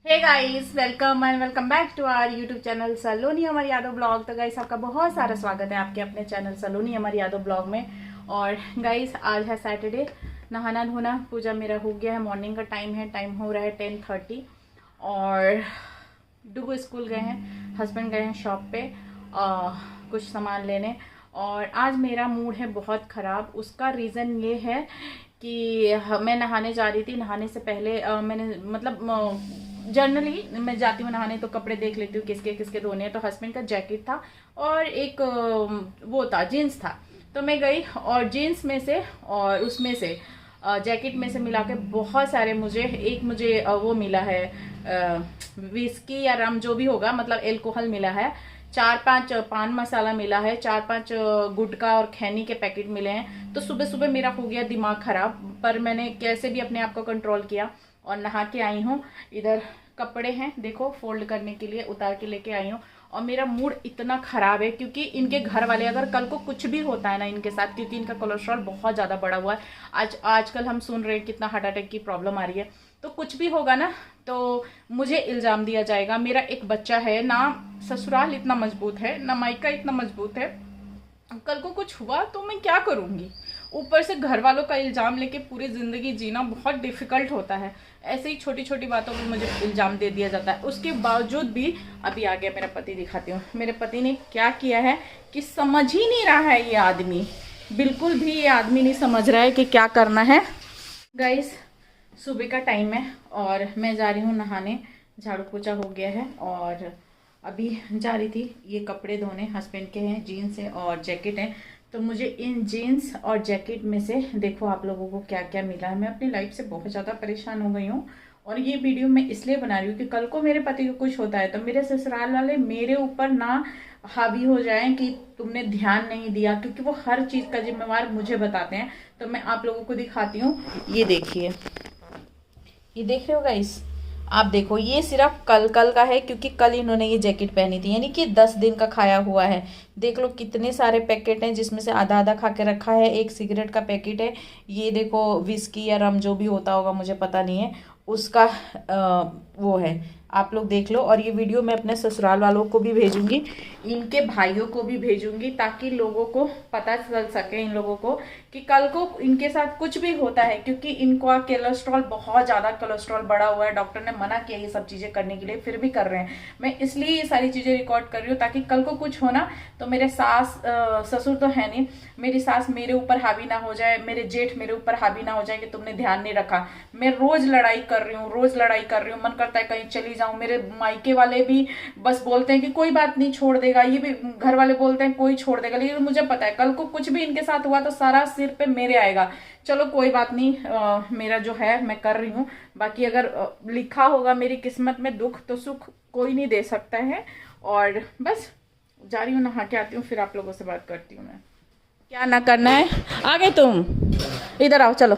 Hey guys, welcome and welcome back to our YouTube channel Saloni Amar Yadav blog. तो guys, आपका बहुत सारा स्वागत है आपके अपने चैनल सलोनी अमर यादव ब्लॉग में। और गाइस, आज है सैटरडे। नहाना धोना पूजा मेरा हो गया है। मॉर्निंग का टाइम हो रहा है 10:30। और डुगू स्कूल गए हैं, हस्बैंड गए हैं शॉप पे कुछ सामान लेने। और आज मेरा मूड है बहुत ख़राब। उसका रीज़न ये है कि मैं नहाने जा रही थी। नहाने से पहले मैंने जनरली मैं जाती हूँ नहाने तो कपड़े देख लेती हूँ किसके किसके धोने हैं। तो हस्बैंड का जैकेट था और एक वो था, जीन्स था। तो मैं गई और जीन्स में से और उसमें से जैकेट में से मिला के बहुत सारे मुझे वो मिला है, विस्की या रम जो भी होगा, मतलब एल्कोहल मिला है। 4-5 पान मसाला मिला है, 4-5 गुटखा और खैनी के पैकेट मिले हैं। तो सुबह सुबह मेरा हो गया दिमाग खराब, पर मैंने कैसे भी अपने आप को कंट्रोल किया और नहा के आई हूँ। इधर कपड़े हैं, देखो फोल्ड करने के लिए उतार के लेके आई हूँ। और मेरा मूड इतना खराब है क्योंकि इनके घर वाले, अगर कल को कुछ भी होता है ना इनके साथ, क्योंकि इनका कोलेस्ट्रॉल बहुत ज़्यादा बढ़ा हुआ है। आजकल हम सुन रहे हैं कितना हार्ट अटैक की प्रॉब्लम आ रही है। तो कुछ भी होगा ना तो मुझे इल्ज़ाम दिया जाएगा। मेरा एक बच्चा है ना, ससुराल इतना मजबूत है ना, मायका इतना मजबूत है। कल को कुछ हुआ तो मैं क्या करूँगी? ऊपर से घर वालों का इल्ज़ाम लेके पूरी ज़िंदगी जीना बहुत डिफ़िकल्ट होता है। ऐसे ही छोटी छोटी बातों पर मुझे इल्ज़ाम दे दिया जाता है। उसके बावजूद भी अभी आ गया मेरा पति, दिखाती हूँ मेरे पति ने क्या किया है कि समझ ही नहीं रहा है ये आदमी। बिल्कुल भी ये आदमी नहीं समझ रहा है कि क्या करना है। गाइस, सुबह का टाइम है और मैं जा रही हूँ नहाने। झाड़ू पोछा हो गया है और अभी जा रही थी ये कपड़े धोने। हस्बैंड के हैं, जीन्स है और जैकेट है। तो मुझे इन जीन्स और जैकेट में से देखो आप लोगों को क्या क्या मिला है। मैं अपनी लाइफ से बहुत ज़्यादा परेशान हो गई हूँ और ये वीडियो मैं इसलिए बना रही हूँ कि कल को मेरे पति को कुछ होता है तो मेरे ससुराल वाले मेरे ऊपर ना हावी हो जाएं कि तुमने ध्यान नहीं दिया, क्योंकि वो हर चीज़ का जिम्मेवार मुझे बताते हैं। तो मैं आप लोगों को दिखाती हूँ। ये देखिए, ये देख रहे हो गाइस, आप देखो, ये सिर्फ कल का है क्योंकि कल इन्होंने ये जैकेट पहनी थी, यानी कि 10 दिन का खाया हुआ है। देख लो कितने सारे पैकेट हैं जिसमें से आधा आधा खा के रखा है। एक सिगरेट का पैकेट है। ये देखो विस्की या रम जो भी होता होगा, मुझे पता नहीं है, उसका वो है। आप लोग देख लो। और ये वीडियो मैं अपने ससुराल वालों को भी भेजूंगी, इनके भाइयों को भी भेजूंगी, ताकि लोगों को पता चल सके, इन लोगों को, कि कल को इनके साथ कुछ भी होता है। क्योंकि इनका कोलेस्ट्रॉल, बहुत ज़्यादा कोलेस्ट्रॉल बढ़ा हुआ है। डॉक्टर ने मना किया ये सब चीज़ें करने के लिए, फिर भी कर रहे हैं। मैं इसलिए ये सारी चीज़ें रिकॉर्ड कर रही हूँ ताकि कल को कुछ होना तो मेरे ससुर तो है नहीं, मेरी सास मेरे ऊपर हावी ना हो जाए, मेरे जेठ मेरे ऊपर हावी ना हो जाए कि तुमने ध्यान नहीं रखा। मैं रोज लड़ाई कर रही हूँ, मन करता है कहीं चली जाऊं। मेरे मायके वाले भी बस बोलते हैं कि कोई बात नहीं, छोड़ देगा। ये भी घर वाले बोलते हैं कोई छोड़ देगा, लेकिन मुझे पता है कल को कुछ भी इनके साथ हुआ तो सारा सिर पे मेरे आएगा। चलो कोई बात नहीं, मेरा जो है मैं कर रही हूँ। बाकी अगर लिखा होगा मेरी किस्मत में दुख तो सुख कोई नहीं दे सकता है। और बस जा रही हूँ, नहा के आती हूँ, फिर आप लोगों से बात करती हूँ। मैं क्या ना करना है, आ गए तुम, इधर आओ, चलो।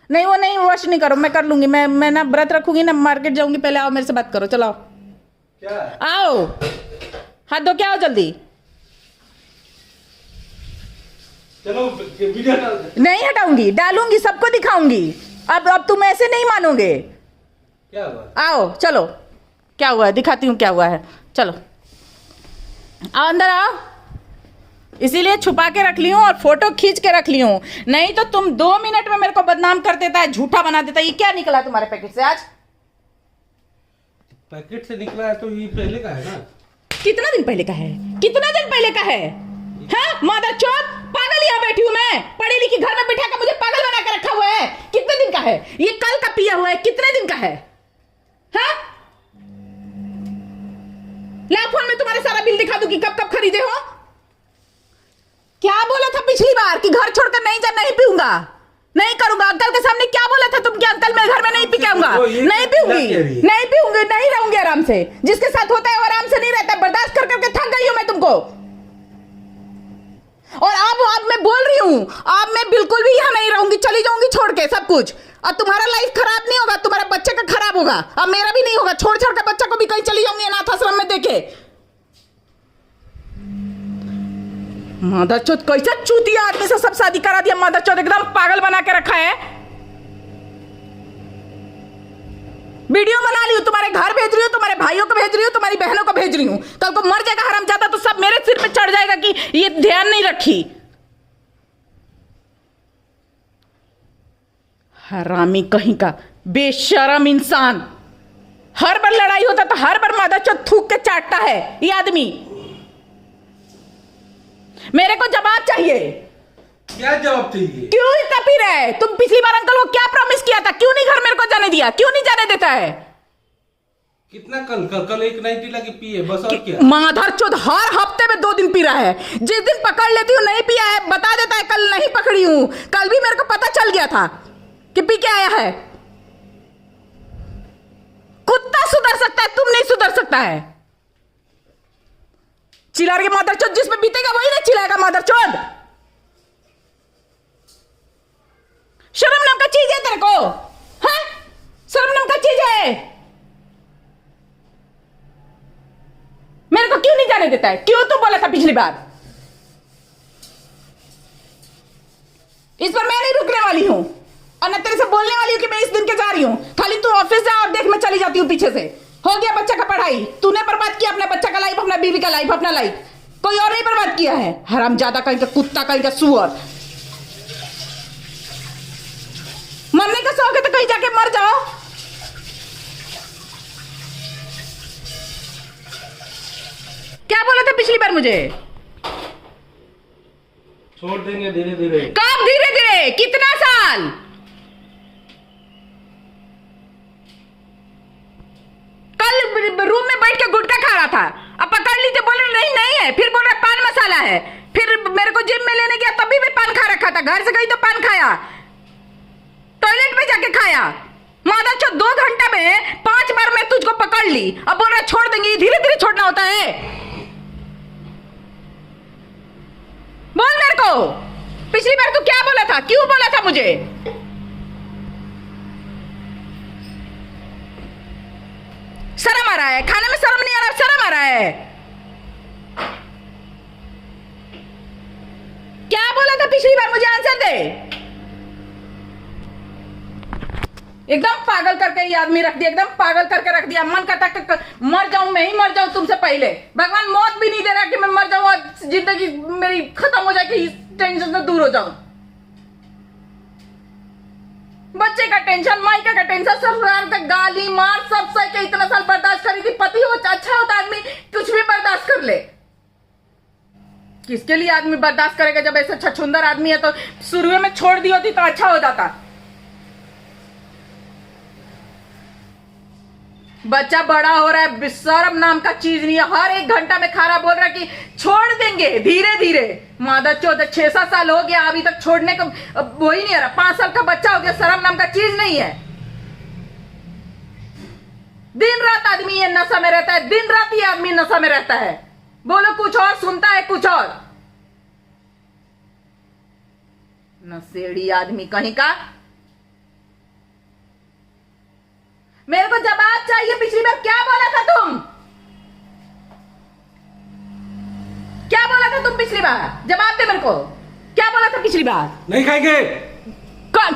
नहीं, वो नहीं, वॉश नहीं करो, मैं कर लूंगी। मैं ना व्रत रखूंगी ना, मार्केट जाऊंगी। पहले आओ मेरे से बात करो, चलो आओ। क्या? आओ, हाथ धो के आओ जल्दी। चलो वीडियो डाल दे। नहीं हटाऊंगी, डालूंगी, सबको दिखाऊंगी। अब तुम ऐसे नहीं मानोगे। क्या हुआ? आओ चलो, क्या हुआ है दिखाती हूँ, क्या हुआ है। चलो आओ, अंदर आओ। इसीलिए छुपा के रख ली हूँ और फोटो खींच के रख ली हूँ, नहीं तो तुम 2 मिनट में मेरे को बदनाम कर देता है, झूठा बना देता है। ये क्या निकला तुम्हारे पैकेट से आज? पैकेट से निकला है तो ये पहले का है ना। कितना दिन पहले का है? कितना दिन पहले का है? हाँ मदरचोद, पागल यहाँ बैठी हूँ मैं, पढ़ी लिखी, घर में बिठा कर मुझे पागल बना कर रखा हुआ है। कितने दिन का है ये? कल का पिया हुआ है। कितने दिन का है? हाँ, ला फोन में तुम्हारे सारा बिल दिखा दूं कि कब कब खरीदे हो। क्या बोला था पिछली बार कि घर छोड़कर नहीं पीऊंगा, नहीं करूंगा। अंकल के सामने क्या बोला था तुम कि अंकल मैं घर में नहीं पी के आऊंगा? नहीं पीऊंगी, नहीं रहूंगी आराम से। जिसके साथ होता है वो आराम से नहीं रहता। बर्दाश्त कर करके थक गई हूं मैं तुमको। और अब मैं बोल रही हूं, अब मैं बिल्कुल भी यहां नहीं रहूंगी, चली जाऊंगी छोड़ के सब कुछ। और तुम्हारा लाइफ खराब नहीं होगा, तुम्हारे बच्चे का खराब होगा। अब मेरा भी नहीं होगा। छोड़ छोड़ के बच्चा को भी कहीं चली जाऊंगी अनाथ आश्रम में देखे। मदरचोद, कैसा चूतिया आदमी से सब शादी करा दिया। मदरचोद एकदम पागल बना के रखा है। वीडियो बना ली हूं, तुम्हारे घर भेज रही हूं। कल को मर जाएगा हरामजादा तो सब मेरे सिर पे चढ़ जाएगा कि ये ध्यान नहीं रखी। हरामी कहीं का, बेशरम इंसान। हर बार लड़ाई होता तो हर बार मादाचोद थूक के चाटता है ये आदमी। मेरे को जवाब चाहिए। क्या जवाब चाहिए? क्यों इतना पी रहा है? तुम पिछली बार अंकल को क्या प्रॉमिस किया था? क्यों नहीं घर मेरे को जाने दिया? क्यों नहीं जाने देता है? कितना कल एक नाइटी लगी पिए बस, और क्या? माधरचोद हर हफ्ते में 2 दिन पी रहा है। जिस दिन पकड़ लेती हूँ नहीं पिया है बता देता है कल नहीं पकड़ी हूं। कल भी मेरे को पता चल गया था कि पी के आया है। कुत्ता सुधर सकता है, तुम नहीं सुधर सकता है। चिल्ला रही माधरचोद, जिसमें बीतेगा वही नहीं चिल्लाएगा माधरचोद। शर्म नाम का चीज है तेरे को? हाँ? शर्म नाम का चीज है? मेरे को क्यों नहीं जाने देता है? क्यों तू बोला था पिछली बार? इस पर मैं नहीं रुकने वाली हूं और न तेरे से बोलने वाली हूं कि मैं इस दिन के जा रही हूं। खाली तू ऑफिस जा और देख मैं चली जाती हूं पीछे से। हो गया बच्चा का पढ़ाई, तूने बर्बाद किया अपने बच्चा का लाइफ, अपना बीवी का लाइफ, अपना लाइफ। कोई और नहीं बर्बाद किया है। हरामजादा कहीं का कुत्ता, कहीं का सुअर। मरने का शौक है तो कहीं जाके मर जाओ। क्या बोला था पिछली बार मुझे? छोड़ देंगे धीरे धीरे। कब धीरे धीरे? कितना साल? कल रूम में बैठ के गुटखा खा रहा था, अब पकड़ ली तो बोल रहे नहीं नहीं है, फिर बोल रहा पान मसाला है। फिर मेरे को जिम में लेने गया तभी भी पान खा रखा था। घर से गई तो पान खाया, टॉयलेट में जाके खाया। माधरचोद 2 घंटा में 5 बार मैं तुझको पकड़ ली, अब बोल रहा छोड़ देंगे। धीरे धीरे छोड़ना होता है। बोल मेरे को, पिछली बार तू क्या बोला था? क्यों बोला था मुझे? शर्म आ रहा है? खाने में शर्म नहीं आ रहा? शर्म आ रहा है? क्या बोला था पिछली बार? मुझे आंसर दे। एकदम पागल करके ये आदमी रख दिया, एकदम पागल करके रख दिया। मन करता कि मर जाऊं, मैं ही मर जाऊं तुमसे पहले। भगवान मौत भी नहीं दे रहा कि मैं मर जाऊं और जिंदगी मेरी खत्म हो जाए कि इस टेंशन से दूर हो जाऊं। बच्चे का टेंशन, मायके का टेंशन, ससुराल का गाली मार सब सह के इतना साल बर्दाश्त करी थी। पति हो अच्छा होता आदमी कुछ भी बर्दाश्त कर ले। किसके लिए आदमी बर्दाश्त करेगा? जब ऐसे छछुंदर आदमी है तो शुरू में छोड़ दी होती तो अच्छा हो जाता। बच्चा बड़ा हो रहा है, शर्म नाम का चीज नहीं है। हर 1 घंटा में खा रहा, बोल रहा कि छोड़ देंगे धीरे धीरे। माधरचोद 6-7 साल हो गया अभी तक छोड़ने का वो ही नहीं आ रहा। 5 साल का बच्चा हो गया, शर्म नाम का चीज नहीं है। दिन रात आदमी ये नशा में रहता है, दिन रात ये आदमी नशा में रहता है। बोलो कुछ और, सुनता है कुछ और। नशेड़ी आदमी कहीं का। मेरे को जवाब चाहिए। पिछली बार क्या बोला था तुम? क्या बोला था तुम पिछली बार? जवाब दे मेरे को। क्या बोला था पिछली बार? नहीं खाएंगे।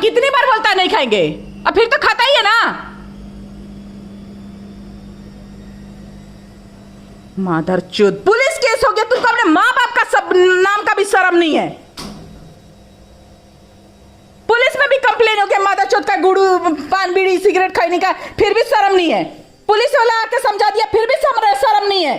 कितनी बार बोलता है नहीं खाएंगे? अब फिर तो खाता ही है ना। माधरचोद, पुलिस केस हो गया। तुमको अपने माँ बाप का सब नाम का भी शर्म नहीं है। पुलिस में भी कंप्लेन हो गया माधरचोद का, गुड़ू पान बीड़ी सिगरेट खाने का, फिर भी शर्म नहीं है। पुलिस वाला आके समझा दिया, फिर भी शर्म नहीं है।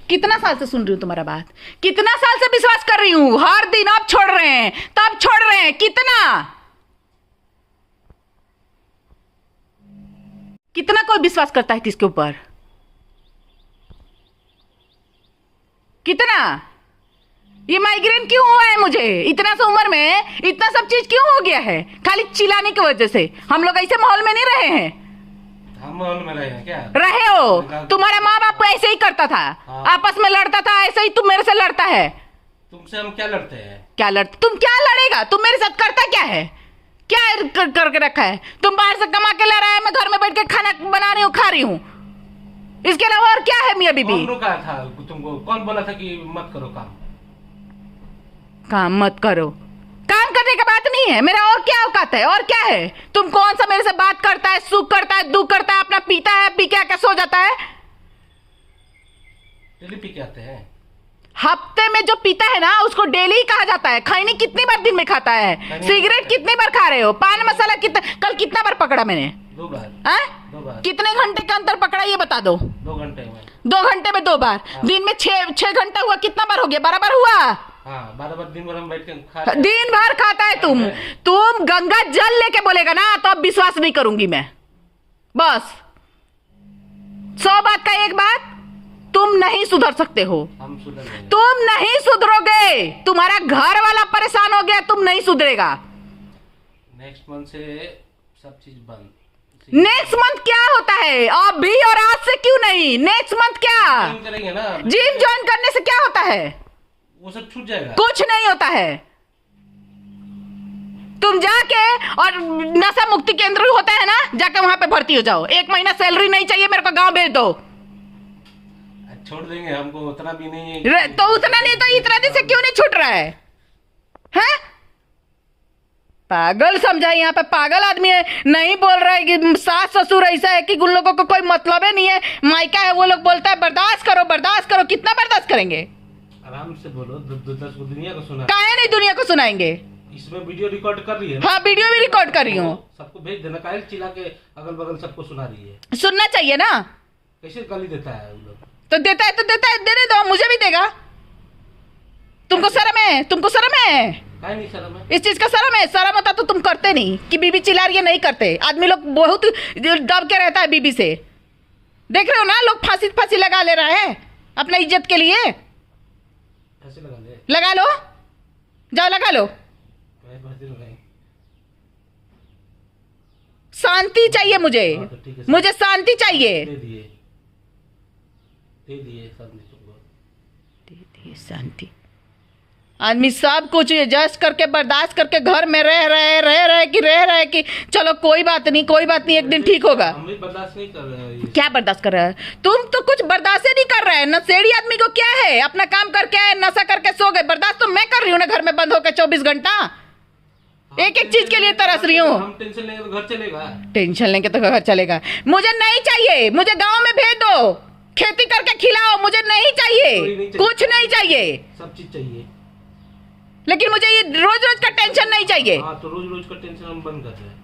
कितना साल से सुन रही हूं तुम्हारा बात, कितना साल से विश्वास कर रही हूं। हर दिन अब छोड़ रहे हैं, तब छोड़ रहे हैं। कितना कोई विश्वास करता है किसके ऊपर? कितना? ये माइग्रेन क्यों हुआ है मुझे? इतना सा उम्र में इतना सब चीज क्यों हो गया है? खाली चिल्लाने की वजह से। हम लोग ऐसे माहौल में नहीं रहे हैं। हम माहौल में रहे हैं क्या? रहे हो। तुम्हारा माँ बाप ऐसे ही करता था। हाँ। आपस में लड़ता था, ऐसे ही तुम मेरे से लड़ता है। तुमसे हम क्या लड़ते हैं? क्या लड़ते? तुम क्या लड़ेगा? तुम मेरे साथ करता क्या है? क्या करके रखा है? तुम बाहर से कमा के ला रहा है, मैं घर में बैठ के खाना बना रही हूँ, खा रही हूँ। इसके अलावा और क्या है मियाँ बीबी? कौन रुका था तुमको? कौन बोला था कि मत करो काम? काम मत करो? काम करने की बात नहीं नहीं है मेरा, और क्या औकात है, और क्या है? तुम कौन सा मेरे से बात करता है, सुख करता है, दुख करता है, अपना पीता है, पी के आके सो जाता है। डेली पी के आते हैं। हफ्ते में जो पीता है ना उसको डेली कहा जाता है। खैनी कितनी बार दिन में खाता है? सिगरेट कितनी बार खा रहे हो? पान मसाला कल कितना बार पकड़ा मैंने? 2 बार। 2 बार। कितने घंटे के अंतर पकड़ा ये बता दो। 2 घंटे में। 2 घंटे में 2 बार। दिन में 6 घंटा हुआ, कितना बार हो गया? 12 बार हुआ। हाँ, 12 बार दिन भर हम बैठ के दिन भर खाता है तुम गंगा जल लेके बोलेगा ना तो अब विश्वास नहीं करूंगी मैं। बस 100 बात का एक बात, तुम नहीं सुधर सकते हो। हम सुधर गए। तुम नहीं सुधरोगे, तुम्हारा घर वाला परेशान हो गया, तुम नहीं सुधरेगा। नेक्स्ट मंथ से सब चीज बंद। नेक्स्ट मंथ क्या होता है? अभी और आज से क्यों नहीं? नेक्स्ट मंथ क्या करेंगे ना? जिम ज्वाइन करने से क्या होता है? वो सब छूट जाएगा। कुछ नहीं होता है। तुम जाके और नशा मुक्ति केंद्र होता है ना, जाके वहां पे भर्ती हो जाओ। 1 महीना सैलरी नहीं चाहिए मेरे को, गांव भेज दो। छोड़ देंगे, हमको उतना भी नहीं है। तो उतना नहीं तो इतना दिन से क्यों नहीं छूट रहा है? हैं? पागल समझा, यहाँ पे पागल आदमी है। नहीं बोल रहा है कि सास ससुर ऐसा है कि उन लोगों को कोई मतलब ही नहीं है। मायका है, वो लोग बोलता है बर्दाश्त करो बर्दाश्त करो। कितना बर्दाश्त करेंगे? आराम से बोलो, 10 को दुनिया को सुना। काहे नहीं दुनिया को सुनाएंगे? इसमें वीडियो रिकॉर्ड कर रही है ना? हाँ, वीडियो भी रिकॉर्ड कर रही हूँ। सबको भेज देना। काहे चिल्ला के अगल बगल सबको सुना रही है? सुनना चाहिए ना। कैसे गाली देता है वो लोग? तो देता है तो देता है, देने दो, मुझे भी देगा। तुमको शर्म है? तुमको शर्म है? काहे नहीं शर्म है? इस चीज का शर्म है? शर्म होता तो तुम करते नहीं कि बीबी चिल्ला रही है, नहीं करते। आदमी लोग बहुत दब के रहता है बीबी से। देख रहे हो ना, लोग फांसी लगा ले रहा है अपना इज्जत के लिए। ऐसे लगा ले। लगा लो, जाओ लगा लो। शांति चाहिए मुझे। हाँ, तो ठीक है, मुझे शांति चाहिए। दे दिए शांति। आदमी सब कुछ एडजस्ट करके बर्दाश्त करके घर में रह रहे कि चलो कोई बात नहीं, एक दिन ठीक होगा। हम भी बर्दाश्त नहीं कर रहे हैं। क्या बर्दाश्त कर रहा है? तुम तो कुछ बर्दाश्त ही नहीं कर रहे हैं। नशेड़ी आदमी को क्या है? अपना काम करके आए, नशा करके सो गए। बर्दाश्त तो मैं कर रही हूँ ना, घर में बंद होकर 24 घंटा एक चीज के लिए तरस रही हूँ। हम टेंशन लेंगे तो घर चलेगा? टेंशन लेंगे तो घर चलेगा? मुझे नहीं चाहिए। मुझे गांव में भेज दो, खेती करके खिलाओ। मुझे नहीं चाहिए, कुछ नहीं चाहिए। सब चीज चाहिए, लेकिन मुझे ये रोज रोज का टेंशन नहीं चाहिए। हाँ, तो रोज रोज का टेंशन हम बंद कर रहे हैं।